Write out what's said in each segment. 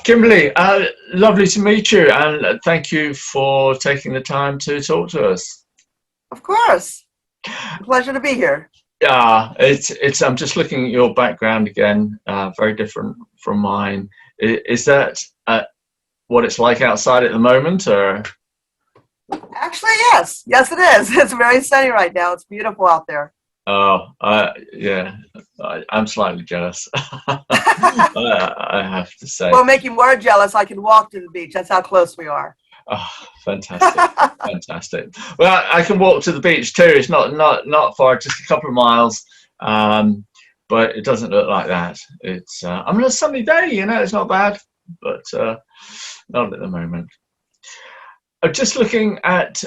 Kimberly, lovely to meet you, and thank you for taking the time to talk to us. Of course. Pleasure to be here. Yeah, it's. I'm just looking at your background again, very different from mine. Is that what it's like outside at the moment, or? Actually, yes. Yes, it is. It's very sunny right now. It's beautiful out there. Oh, yeah, I'm slightly jealous. I have to say. Well, make you more jealous. I can walk to the beach. That's how close we are. Oh, fantastic, fantastic. Well, I can walk to the beach too. It's not far, just a couple of miles, but it doesn't look like that. It's I'm on a sunny day, it's not bad, but not at the moment. I'm just looking at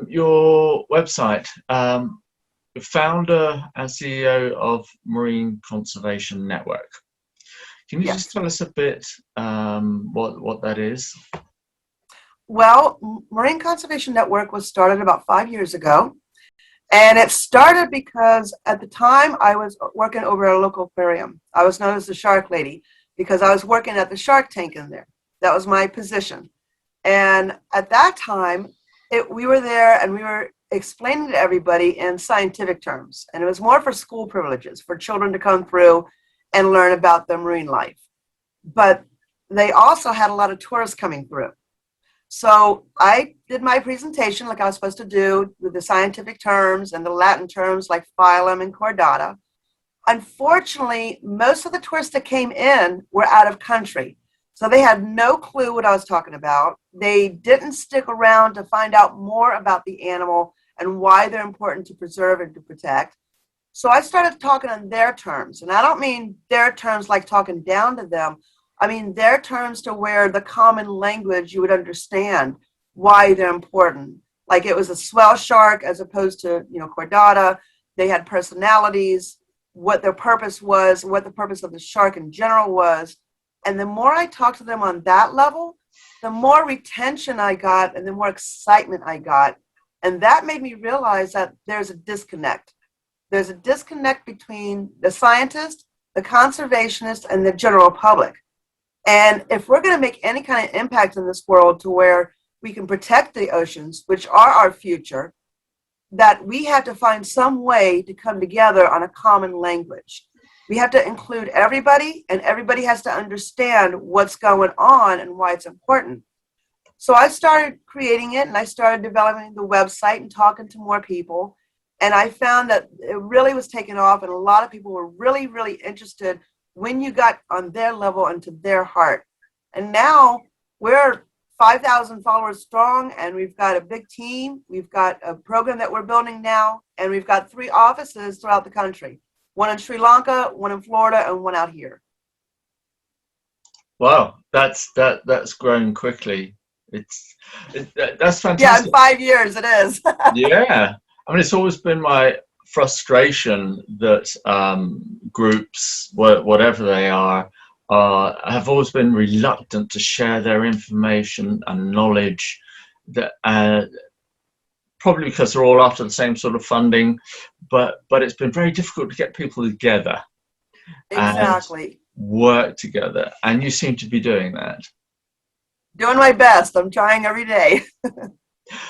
your website. Founder and CEO of Marine Conservation Network. Can you just tell us a bit what that is? Well, Marine Conservation Network was started about 5 years ago. And it started because at the time I was working over at a local aquarium. I was known as the Shark Lady because I was working at the shark tank in there. That was my position. And at that time, we were there and we were explaining to everybody in scientific terms. And it was more for school privileges, for children to come through and learn about the marine life. But they also had a lot of tourists coming through. So I did my presentation like I was supposed to do with the scientific terms and the Latin terms like phylum and chordata. Unfortunately, most of the tourists that came in were out of country. So they had no clue what I was talking about. They didn't stick around to find out more about the animal and why they're important to preserve and to protect. So I started talking on their terms. And I don't mean their terms like talking down to them. I mean their terms to where the common language you would understand why they're important. Like it was a swell shark as opposed to, chordata. They had personalities, what their purpose was, what the purpose of the shark in general was. And the more I talked to them on that level, the more retention I got and the more excitement I got. And that made me realize that there's a disconnect. There's a disconnect between the scientist, the conservationist, and the general public. And if we're going to make any kind of impact in this world to where we can protect the oceans, which are our future, that we have to find some way to come together on a common language. We have to include everybody, and everybody has to understand what's going on and why it's important. So I started creating it, and I started developing the website and talking to more people. And I found that it really was taking off, and a lot of people were really, really interested when you got on their level and to their heart. And now we're 5,000 followers strong, and we've got a big team. We've got a program that we're building now, and we've got 3 offices throughout the country. One in Sri Lanka, one in Florida, and one out here. Wow, that's grown quickly. That's fantastic. Yeah, in 5 years it is. Yeah, I mean, it's always been my frustration that groups, whatever they are, have always been reluctant to share their information and knowledge. That probably because they're all after the same sort of funding, but it's been very difficult to get people together. Exactly. And work together, and you seem to be doing that. Doing my best. I'm trying every day.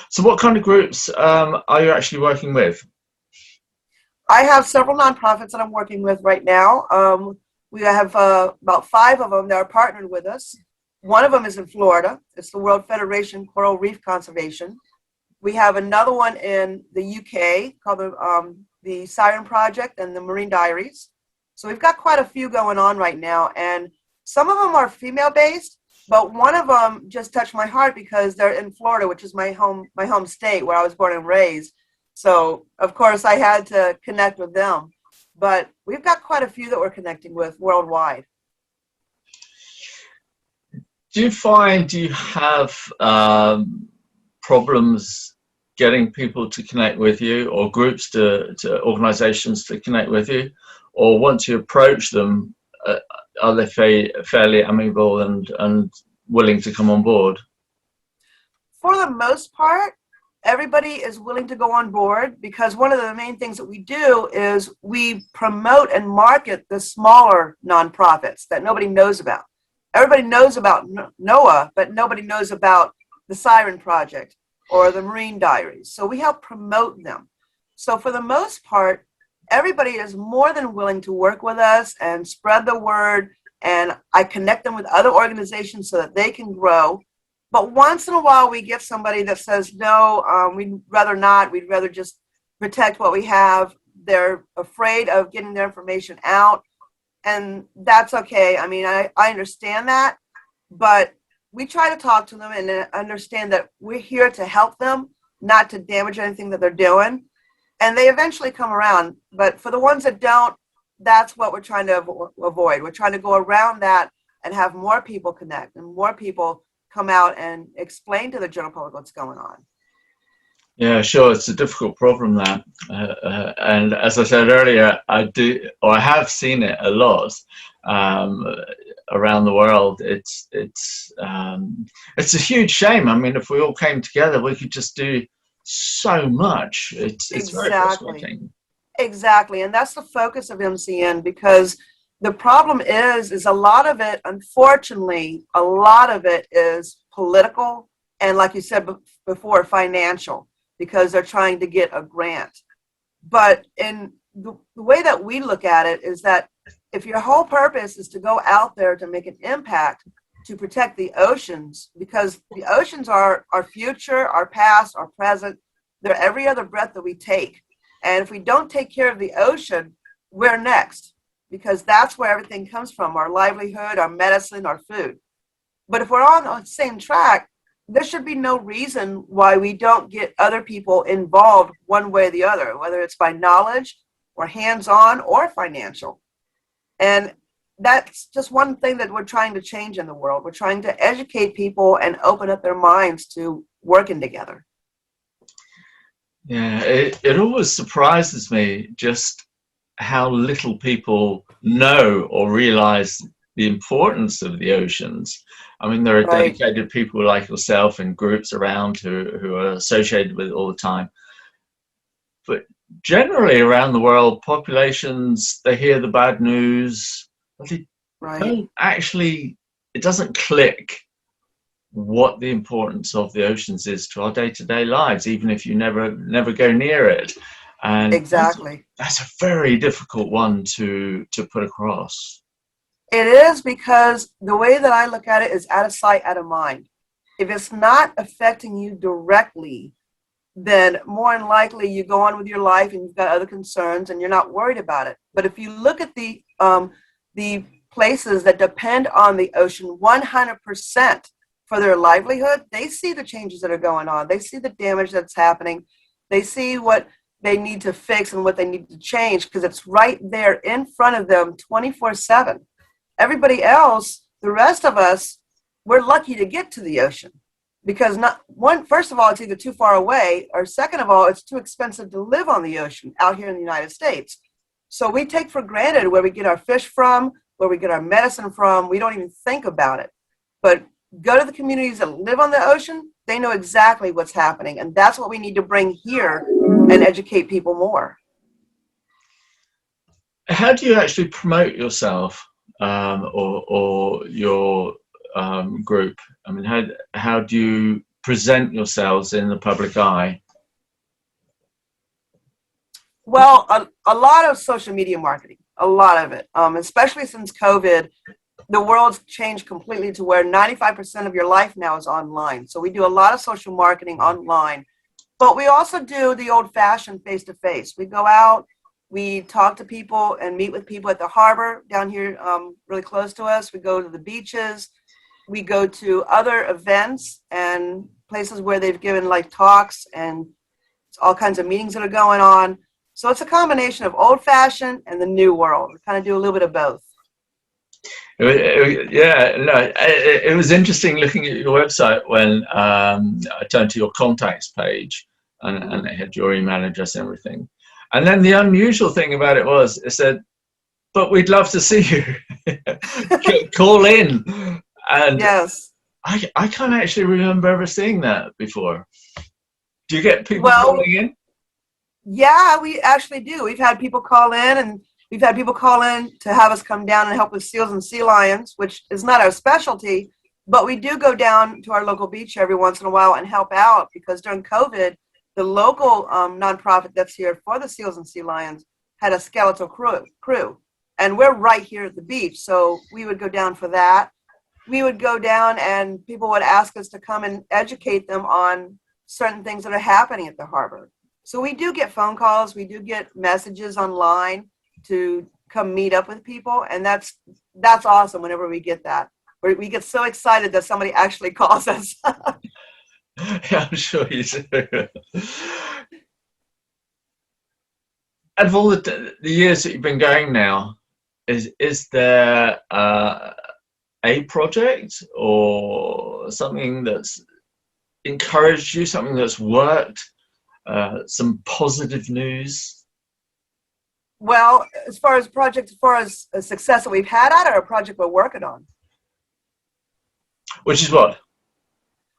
So what kind of groups are you actually working with? I have several nonprofits that I'm working with right now. We have about 5 of them that are partnered with us. One of them is in Florida. It's the World Federation Coral Reef Conservation. We have another one in the UK called the Siren Project and the Marine Diaries. So we've got quite a few going on right now, and some of them are female-based, but one of them just touched my heart because they're in Florida, which is my home state where I was born and raised. So, of course, I had to connect with them. But we've got quite a few that we're connecting with worldwide. Do you have problems getting people to connect with you, or groups to organizations to connect with you? Or once you approach them, are they fairly amenable and willing to come on board? For the most part, everybody is willing to go on board, because one of the main things that we do is we promote and market the smaller nonprofits that nobody knows about. everybody knows about NOAA, but nobody knows about the Siren Project or the Marine Diaries. So we help promote them. So for the most part, everybody is more than willing to work with us and spread the word. And I connect them with other organizations so that they can grow. But once in a while, we get somebody that says, no, we'd rather not. We'd rather just protect what we have. They're afraid of getting their information out. And that's okay. I mean, I understand that. But we try to talk to them and understand that we're here to help them, not to damage anything that they're doing. And they eventually come around. But for the ones that don't, that's what we're trying to avoid. We're trying to go around that and have more people connect and more people come out and explain to the general public what's going on. Yeah, sure. It's a difficult problem, that. And as I said earlier, I have seen it a lot around the world. It's a huge shame. I mean, if we all came together, we could just do so much. It's very frustrating. Exactly. And that's the focus of MCN, because the problem is a lot of it, unfortunately, a lot of it is political and, like you said before, financial, because they're trying to get a grant. But in the way that we look at it is that if your whole purpose is to go out there to make an impact, to protect the oceans, because the oceans are our future, our past, our present, they're every other breath that we take. And if we don't take care of the ocean, we're next, because that's where everything comes from, our livelihood, our medicine, our food. But if we're on the same track, there should be no reason why we don't get other people involved one way or the other, whether it's by knowledge or hands-on or financial. And that's just one thing that we're trying to change in the world. We're trying to educate people and open up their minds to working together. Yeah, it always surprises me just how little people know or realize the importance of the oceans. I mean, there are dedicated people like yourself and groups around who are associated with it all the time. But generally around the world, populations, they hear the bad news, but they don't actually, it doesn't click what the importance of the oceans is to our day-to-day lives, even if you never go near it. And exactly, that's a very difficult one to put across. It is, because the way that I look at it is out of sight, out of mind. If it's not affecting you directly, then more than likely you go on with your life and you've got other concerns and you're not worried about it. But if you look at the places that depend on the ocean 100% for their livelihood, they see the changes that are going on. They see the damage that's happening. They see what they need to fix and what they need to change, because it's right there in front of them 24/7. Everybody else, the rest of us, we're lucky to get to the ocean, because first of all, it's either too far away, or second of all, it's too expensive to live on the ocean out here in the United States. So we take for granted where we get our fish from, where we get our medicine from. We don't even think about it. But go to the communities that live on the ocean, they know exactly what's happening. And that's what we need to bring here and educate people more. How do you actually promote yourself or your group? I mean, how do you present yourselves in the public eye? Well, a lot of social media marketing, a lot of it, especially since COVID. The world's changed completely to where 95% of your life now is online. So we do a lot of social marketing online, but we also do the old-fashioned face-to-face. We go out, we talk to people and meet with people at the harbor down here really close to us. We go to the beaches. We go to other events and places where they've given like talks and all kinds of meetings that are going on. So it's a combination of old-fashioned and the new world. We kind of do a little bit of both. Yeah, no, it was interesting looking at your website when I turned to your contacts page and it had your email address and everything. And then the unusual thing about it was, it said, but we'd love to see you. Call in. And yes. I can't actually remember ever seeing that before. Do you get people calling in? Yeah, we actually do. We've had people call in and We've had people call in to have us come down and help with seals and sea lions, which is not our specialty, but we do go down to our local beach every once in a while and help out, because during COVID, the local nonprofit that's here for the seals and sea lions had a skeletal crew. And we're right here at the beach, so we would go down for that. We would go down and people would ask us to come and educate them on certain things that are happening at the harbor. So we do get phone calls, we do get messages online to come meet up with people, and that's awesome whenever we get that. We get so excited that somebody actually calls us. Yeah, I'm sure you do. Out of all the years that you've been going now, is there a project or something that's encouraged you, something that's worked, some positive news? Well, as far as a success that we've had at, or a project we're working on? Which is what?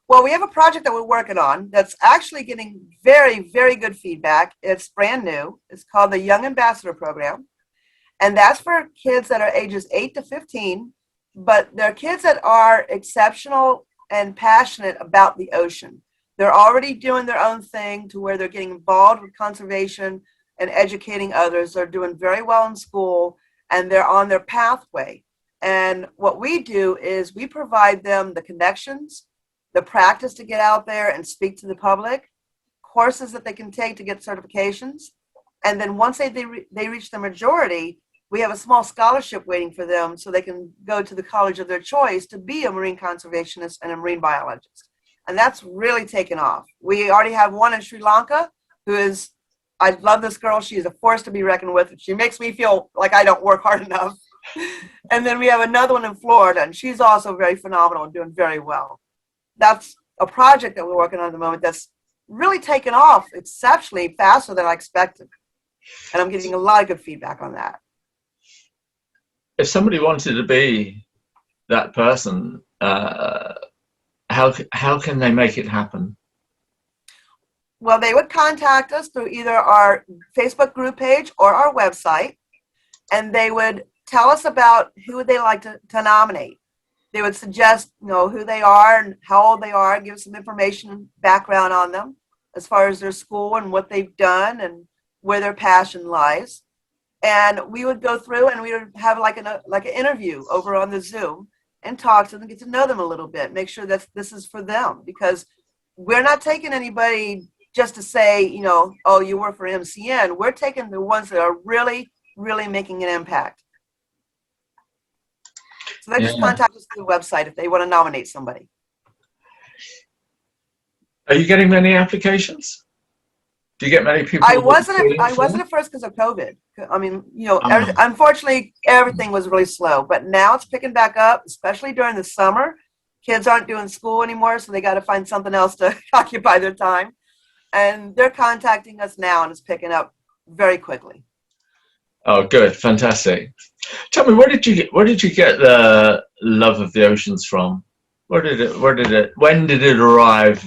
Well, we have a project that we're working on that's actually getting very, very good feedback. It's brand new. It's called the Young Ambassador Program. And that's for kids that are ages 8 to 15, but they're kids that are exceptional and passionate about the ocean. They're already doing their own thing to where they're getting involved with conservation and educating others. They're doing very well in school and they're on their pathway. And what we do is we provide them the connections, the practice to get out there and speak to the public, courses that they can take to get certifications. And then once they reach the majority, we have a small scholarship waiting for them so they can go to the college of their choice to be a marine conservationist and a marine biologist. And that's really taken off. We already have one in Sri Lanka who is, I love this girl. She is a force to be reckoned with. She makes me feel like I don't work hard enough. And then we have another one in Florida, and she's also very phenomenal and doing very well. That's a project that we're working on at the moment that's really taken off exceptionally faster than I expected. And I'm getting a lot of good feedback on that. If somebody wanted to be that person, how can they make it happen? Well, they would contact us through either our Facebook group page or our website, and they would tell us about who they like to nominate. They would suggest, who they are and how old they are, give some information and background on them as far as their school and what they've done and where their passion lies. And we would go through and we would have like an interview over on the Zoom and talk to them, get to know them a little bit, make sure that this is for them, because we're not taking anybody just to say, oh, you work for MCN. We're taking the ones that are really, really making an impact. So they just contact us through the website if they want to nominate somebody. Are you getting many applications? Do you get many people? I wasn't at first because of COVID. I mean, unfortunately, everything was really slow. But now it's picking back up, especially during the summer. Kids aren't doing school anymore, so they got to find something else to occupy their time. And they're contacting us now, and it's picking up very quickly. Oh, good, fantastic. Tell me, where did you get the love of the oceans from? When did it arrive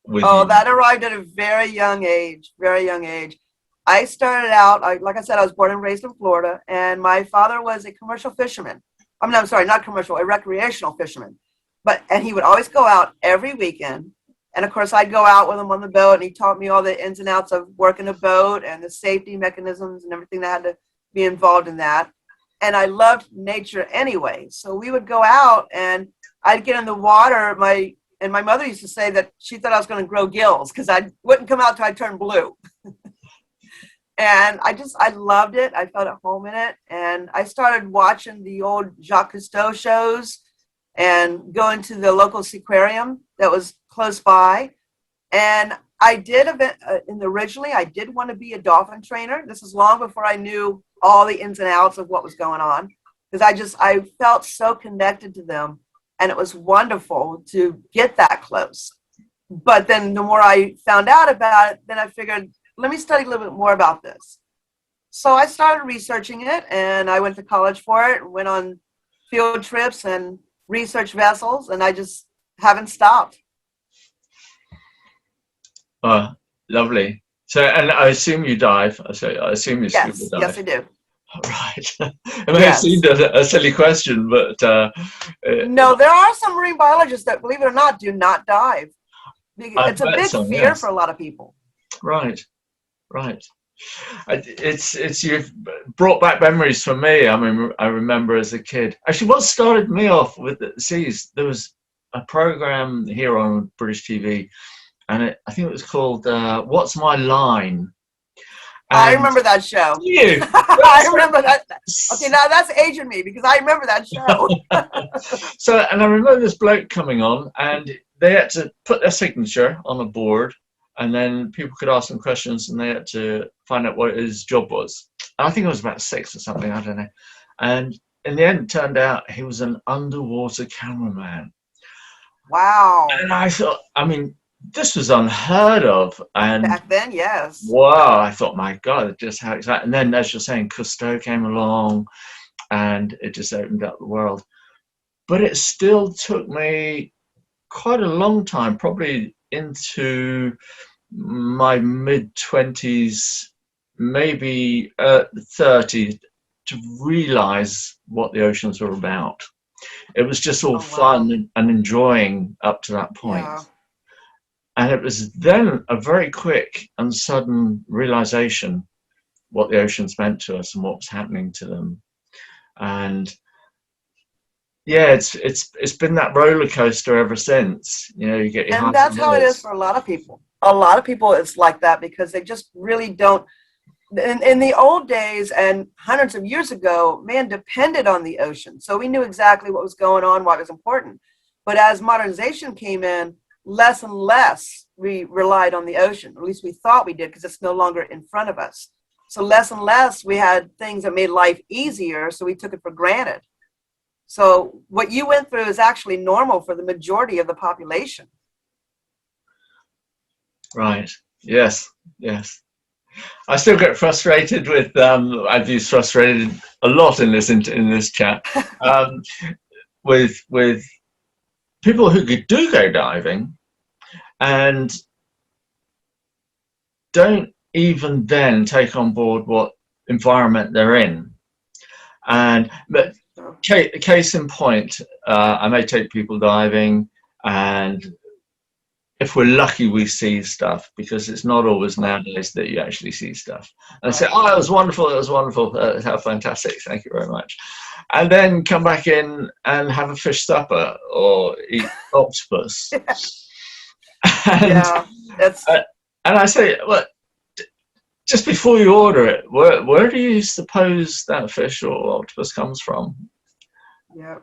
with you? That arrived at a very young age, very young age. I started out, like I said, I was born and raised in Florida, and my father was a commercial fisherman. I'm sorry, not commercial, a recreational fisherman. And he would always go out every weekend. And of course, I'd go out with him on the boat, and he taught me all the ins and outs of working a boat and the safety mechanisms and everything that had to be involved in that. And I loved nature anyway. So we would go out, and I'd get in the water. My mother used to say that she thought I was going to grow gills because I wouldn't come out till I turned blue. And I loved it. I felt at home in it. And I started watching the old Jacques Cousteau shows and going to the local aquarium that was close by. And I did originally, I did want to be a dolphin trainer. This is long before I knew all the ins and outs of what was going on, because I felt so connected to them. And it was wonderful to get that close. But then the more I found out about it, then I figured, let me study a little bit more about this. So I started researching it, and I went to college for it, went on field trips and research vessels, and I just haven't stopped. Lovely. So, and I assume you dive. I assume you scuba dive. Yes, I do. Right. It may have Yes. seemed a silly question, but No, there are some marine biologists that, believe it or not, do not dive. I've It's a met big some, fear for yes. a lot of people. Right, right. It's you've brought back memories for me. I mean, I remember as a kid. Actually, what started me off with the seas, there was a program here on British TV, and I think it was called "What's My Line?" I And remember that show. you, I remember that. Okay, now that's aging me because I remember that show. so, and I remember this bloke coming on, and they had to put their signature on a board, and then people could ask them questions, and they had to find out what his job was. I think it was about 6 or something, I don't know. And in the end, it turned out he was an underwater cameraman. Wow. And I thought, I mean, this was unheard of. And Back then, yes. wow, I thought, my God, just how exciting. And then, as you're saying, Cousteau came along, and it just opened up the world. But it still took me quite a long time, probably into my mid-20s, maybe 30, to realize what the oceans were about. It was just all Oh, wow. fun and enjoying up to that point. Yeah. And it was then a very quick and sudden realization what the oceans meant to us and what was happening to them. And yeah, it's been that roller coaster ever since. You know, you get your And highs that's and how it is lows. for a lot of people. A lot of people, it's like that because they just really don't. In the old days and hundreds of years ago, man depended on the ocean. So we knew exactly what was going on, what was important. But as modernization came in, less and less we relied on the ocean. Or at least we thought we did because it's no longer in front of us. So less and less we had things that made life easier. So we took it for granted. So what you went through is actually normal for the majority of the population. Right. Yes. Yes. I still get frustrated with. I've used frustrated a lot in this chat. Um, with people who do go diving and don't even then take on board what environment they're in. And but case in point, I may take people diving, and if we're lucky, we see stuff, because it's not always nowadays that you actually see stuff. And I say, Right. oh, it was wonderful, it was wonderful, how fantastic, thank you very much. And then come back in and have a fish supper or eat octopus. and, Yeah, that's uh, and I say, well, just before you order it, where do you suppose that fish or octopus comes from? yeah,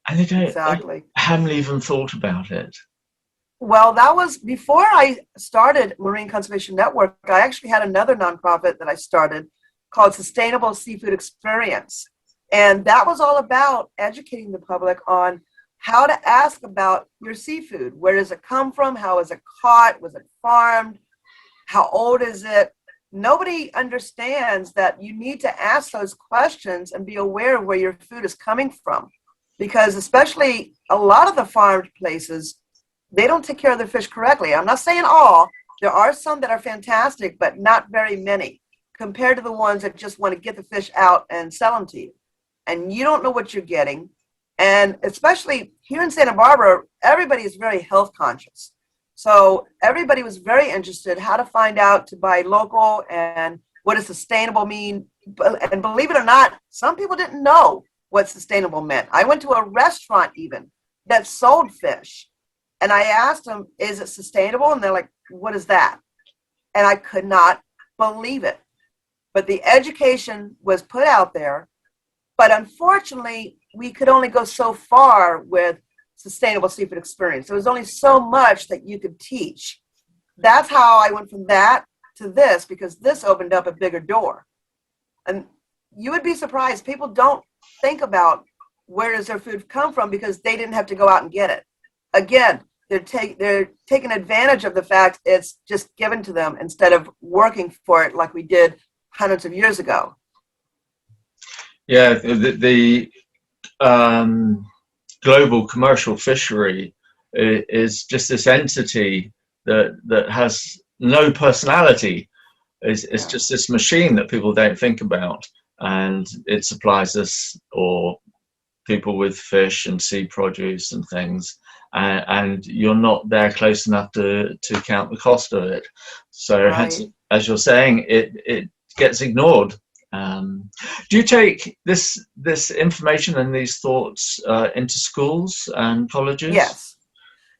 And they exactly. haven't even thought about it. Well, that was before I started Marine Conservation Network. I actually had another nonprofit that I started called Sustainable Seafood Experience. And that was all about educating the public on how to ask about your seafood. Where does it come from? How is it caught? Was it farmed? How old is it? Nobody understands that you need to ask those questions and be aware of where your food is coming from. Because especially a lot of the farmed places, they don't take care of their fish correctly. I'm not saying all. There are some that are fantastic, but not very many compared to the ones that just want to get the fish out and sell them to you. And you don't know what you're getting. And especially here in Santa Barbara, everybody is very health conscious. So everybody was very interested how to find out to buy local and what does sustainable mean. And believe it or not, some people didn't know what sustainable meant. I went to a restaurant even that sold fish. And I asked them, is it sustainable? And they're like, what is that? And I could not believe it. But the education was put out there. But unfortunately, we could only go so far with sustainable seafood experience. There was only so much that you could teach. That's how I went from that to this, because this opened up a bigger door. And you would be surprised. People don't think about where does their food come from because they didn't have to go out and get it. Again, they're taking advantage of the fact it's just given to them instead of working for it like we did hundreds of years ago. Yeah, the global commercial fishery is just this entity that has no personality. It's just this machine that people don't think about. and it supplies us, or people, with fish and sea produce and things, and you're not there close enough to count the cost of it. So hence, Right. as you're saying, it gets ignored. Do you take this information and these thoughts into schools and colleges? Yes.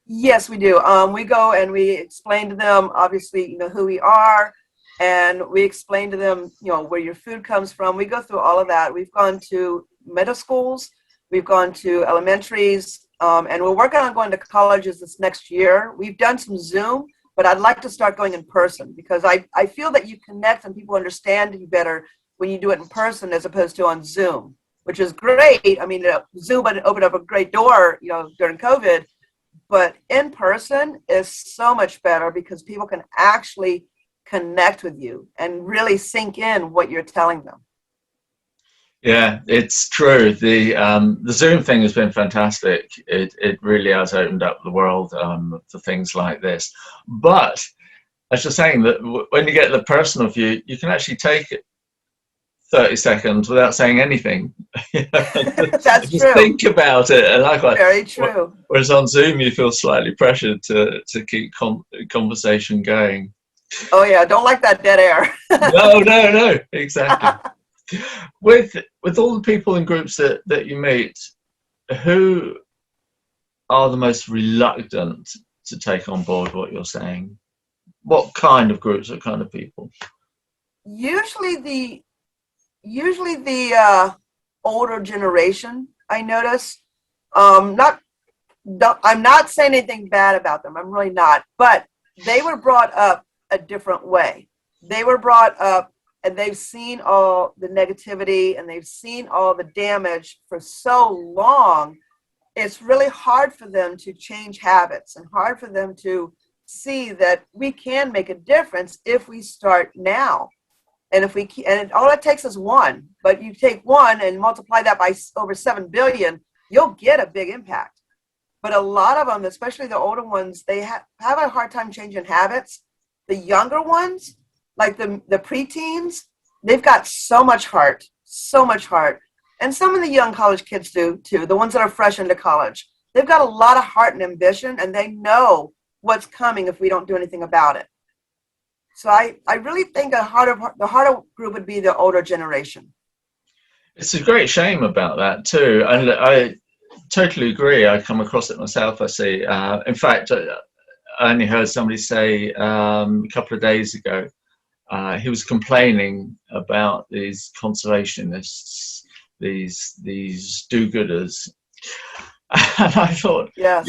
Yes, we do. We go and we explain to them, obviously, who we are, and we explain to them, where your food comes from. We go through all of that. We've gone to middle schools, we've gone to elementaries, and we're working on going to colleges this next year. We've done some Zoom, but I'd like to start going in person, because I feel that you connect and people understand you better when you do it in person as opposed to on Zoom, which is great. I mean, Zoom opened up a great door, during COVID. But in person is so much better, because people can actually connect with you and really sink in what you're telling them. Yeah, it's true. The Zoom thing has been fantastic. It really has opened up the world for things like this. But as you're saying, that when you get the personal view, you can actually take 30 seconds without saying anything. That's Just true. think about it. And likewise, Very true. whereas on Zoom, you feel slightly pressured to keep conversation going. Oh yeah, don't like that dead air. No, exactly. With all the people and groups that you meet, who are the most reluctant to take on board what you're saying? What kind of groups, what kind of people? Usually the older generation, I notice. I'm not saying anything bad about them. I'm really not. But they were brought up a different way. They were brought up, and they've seen all the negativity and they've seen all the damage for so long. It's really hard for them to change habits, and hard for them to see that we can make a difference if we start now. And if we can, and all it takes is one, but you take one and multiply that by over 7 billion, you'll get a big impact. But a lot of them, especially the older ones, they have a hard time changing habits. The younger ones, like the preteens, they've got so much heart. And some of the young college kids do too, the ones that are fresh into college. They've got a lot of heart and ambition, and they know what's coming if we don't do anything about it. So I really think the harder group would be the older generation. It's a great shame about that too, and I totally agree. I come across it myself. I see. In fact, I only heard somebody say a couple of days ago, he was complaining about these conservationists, these do-gooders, and I thought, yes,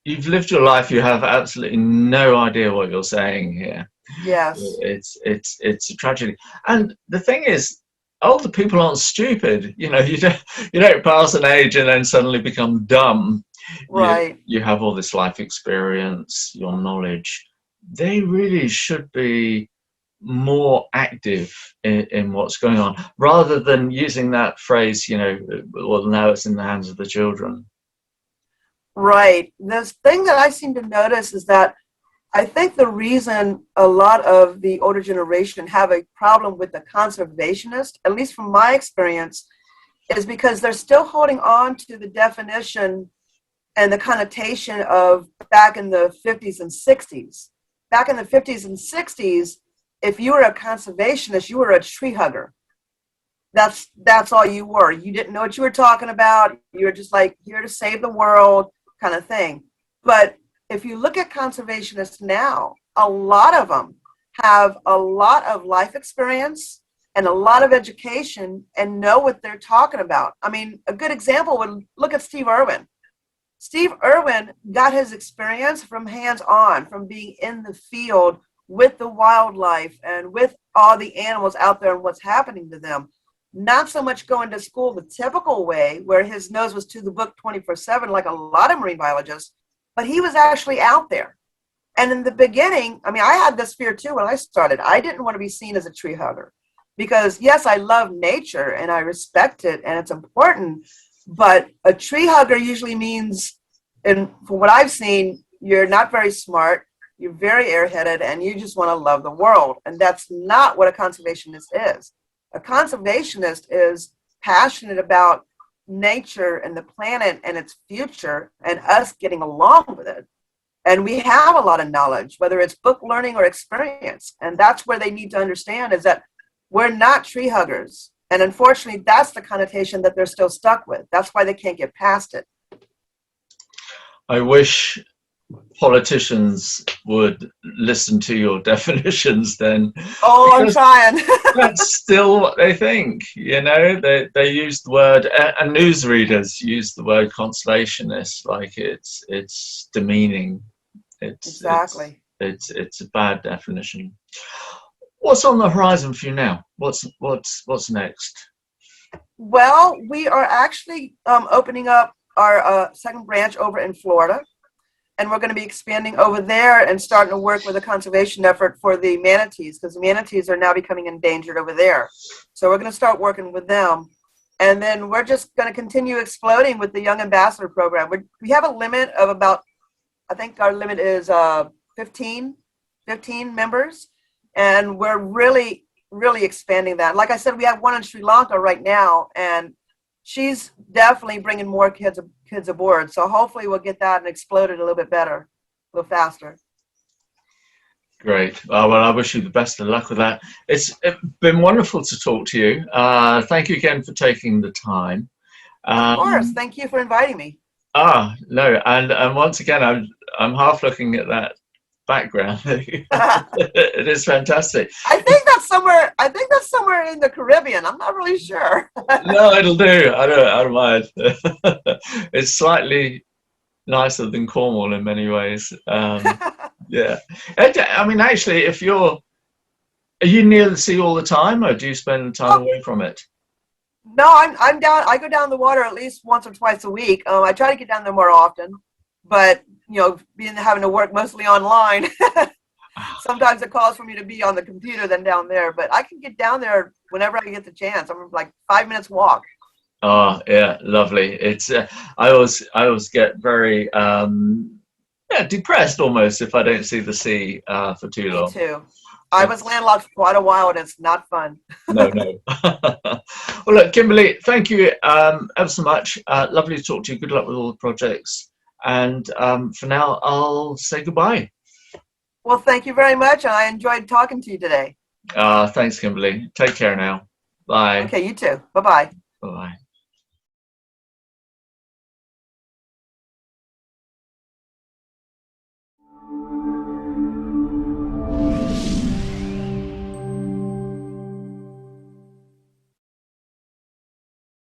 you've lived your life. You have absolutely no idea what you're saying here. yes, It's a tragedy. And the thing is, older people aren't stupid. You don't pass an age and then suddenly become dumb. right. You have all this life experience, your knowledge. They really should be more active in what's going on, rather than using that phrase, well, now it's in the hands of the children. Right. This thing that I seem to notice is that I think the reason a lot of the older generation have a problem with the conservationist, at least from my experience, is because they're still holding on to the definition and the connotation of back in the 50s and 60s. Back in the 50s and 60s, if you were a conservationist, you were a tree hugger. That's all you were. You didn't know what you were talking about. You were just like here to save the world kind of thing. But if you look at conservationists now, a lot of them have a lot of life experience and a lot of education and know what they're talking about. I mean, a good example would look at Steve Irwin. Steve Irwin got his experience from hands-on, from being in the field with the wildlife and with all the animals out there and what's happening to them. Not so much going to school the typical way where his nose was to the book 24/7 like a lot of marine biologists, but he was actually out there. And in the beginning, I mean, I had this fear too when I started. I didn't want to be seen as a tree hugger because, yes, I love nature and I respect it and it's important, but a tree hugger usually means, and from what I've seen, you're not very smart, you're very airheaded, and you just want to love the world. And that's not what a conservationist is. A conservationist is passionate about nature and the planet and its future and us getting along with it. And we have a lot of knowledge, whether it's book learning or experience. And that's where they need to understand is that we're not tree huggers. And unfortunately, that's the connotation that they're still stuck with. That's why they can't get past it. I wish politicians would listen to your definitions then. Oh, I'm trying. That's still what they think, you know. They use the word, and newsreaders use the word conservationist like it's demeaning. Exactly. It's a bad definition. What's on the horizon for you now? What's next? Well, we are actually opening up our second branch over in Florida, and we're going to be expanding over there and starting to work with a conservation effort for the manatees, because the manatees are now becoming endangered over there. So we're going to start working with them, and then we're just going to continue exploding with the Young Ambassador program. We have a limit of about, I think our limit is 15 members, and we're really expanding that. Like I said, we have one in Sri Lanka right now, and she's definitely bringing more kids aboard. So hopefully we'll get that and explode it a little bit better, a little faster. Great. Well, I wish you the best of luck with that. It's been wonderful to talk to you. Thank you again for taking the time. Of course. Thank you for inviting me. No, and once again, I'm half looking at that background. It is fantastic. I think that's somewhere in the Caribbean. I'm not really sure. No, it'll do. I don't mind. It's slightly nicer than Cornwall in many ways. Yeah. I mean, actually, are you near the sea all the time, or do you spend time away from it? No, I'm down. I go down the water at least once or twice a week. I try to get down there more often, but having to work mostly online, sometimes it calls for me to be on the computer than down there. But I can get down there whenever I get the chance. I'm like 5 minutes walk. Oh yeah, lovely. It's I always get very depressed almost if I don't see the sea for too long. Me too. I was landlocked for quite a while, and it's not fun. No. Well, look, Kimberly, thank you ever so much. Lovely to talk to you. Good luck with all the projects. And for now, I'll say goodbye. Well, thank you very much. I enjoyed talking to you today. Thanks, Kimberly. Take care now. Bye. Okay, you too. Bye-bye. Bye-bye.